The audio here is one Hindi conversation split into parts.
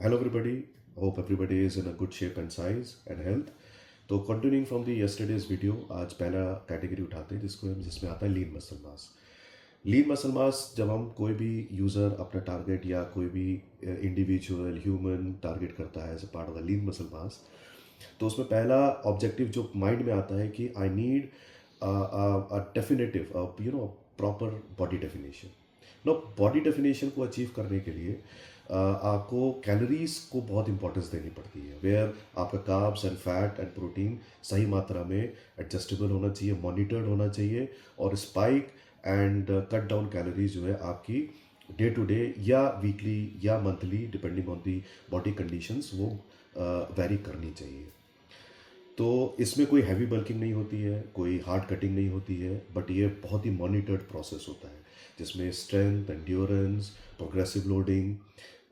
Hello everybody, hope everybody is in a good shape and size and health. तो continuing from the yesterday's video, आज पहला कैटेगरी उठाते हैं जिसमें आता है लीन मसल मास। लीन मसल मास जब हम कोई भी यूज़र अपना टारगेट या कोई भी इंडिविजुअल ह्यूमन टारगेट करता है as a part of the lean muscle mass, तो उसमें पहला ऑब्जेक्टिव जो माइंड में आता है कि I need a definitive proper body definition. No, body definition को अचीव करने के लिए आपको कैलोरीज को बहुत इंपॉर्टेंस देनी पड़ती है, वेयर आपका carbs and fat and protein सही मात्रा में एडजस्टेबल होना चाहिए, मॉनिटर्ड होना चाहिए, और spike and cut down calories जो है आपकी डे टू डे या वीकली या monthly depending on the body conditions वो वेरी करनी चाहिए। तो इसमें कोई हैवी बल्किंग नहीं होती है, कोई हार्ड कटिंग नहीं होती है, बट ये बहुत ही मॉनिटर्ड प्रोसेस होता है जिसमें strength, endurance, progressive loading,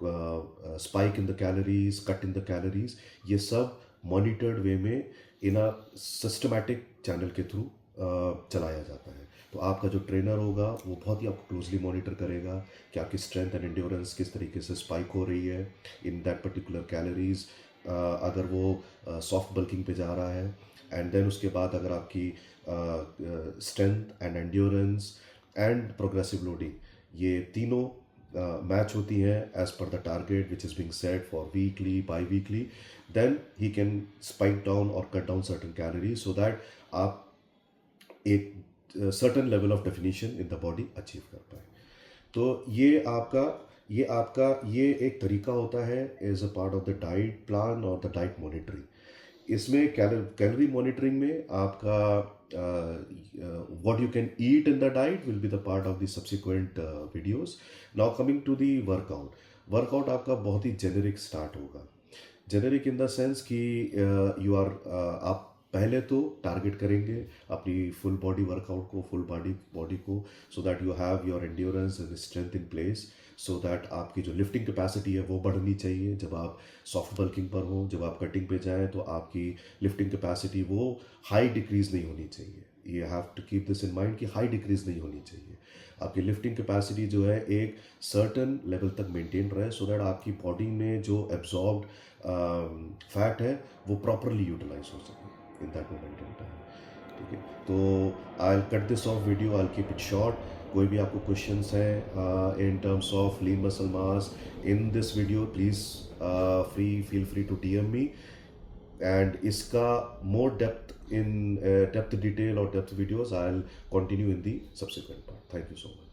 spike in the calories, cut in the calories, ये सब मॉनिटर्ड वे में इन अ सिस्टमैटिक चैनल के थ्रू चलाया जाता है। तो आपका जो ट्रेनर होगा वो बहुत ही आपको क्लोजली मॉनिटर करेगा कि आपकी स्ट्रेंथ एंड एंड्योरेंस किस तरीके से स्पाइक हो रही है इन दैट पर्टिकुलर कैलोरीज, अगर वो सॉफ्ट बल्किंग पे जा रहा है, एंड देन उसके बाद अगर आपकी strength and endurance and progressive loading ये तीनों मैच होती हैं as per the target which is being set for weekly biweekly, then he can spike down और cut down certain calories so that आप एक certain level of definition in the body achieve कर पाए। तो ये एक तरीका होता है as a part of the diet plan और द डाइट मॉनिटरिंग। इसमें कैलोरी मॉनिटरिंग में आपका what you can eat in the diet will be the part of the subsequent videos. Now coming to the workout आपका बहुत ही जेनेरिक स्टार्ट होगा। जेनेरिक इन द सेंस कि आप पहले तो टारगेट करेंगे अपनी फुल बॉडी वर्कआउट को, फुल बॉडी को, so that you have your endurance and strength in place, so that आपकी जो लिफ्टिंग कैपेसिटी है वो बढ़नी चाहिए। जब आप सॉफ्ट बल्किंग पर हो, जब आप कटिंग पे जाएं, तो आपकी लिफ्टिंग कैपेसिटी वो हाई डिक्रीज नहीं होनी चाहिए। You have to keep this in mind कि हाई डिक्रीज नहीं होनी चाहिए। आपकी लिफ्टिंग कैपेसिटी जो है एक सर्टन लेवल तक मेंटेन रहे, सो दैट आपकी बॉडी में जो एब्जॉर्ब्ड फैट है वो प्रॉपरली यूटिलाइज हो सके in that moment in time. ठीक है, तो I cut this off video, I keep it short. कोई भी आपको क्वेश्चंस हैं in terms of lean muscle mass in this video, please feel free to DM me, and इसका मोर डेप्थ डिटेल और depth videos I will continue in the subsequent part. Thank you so much.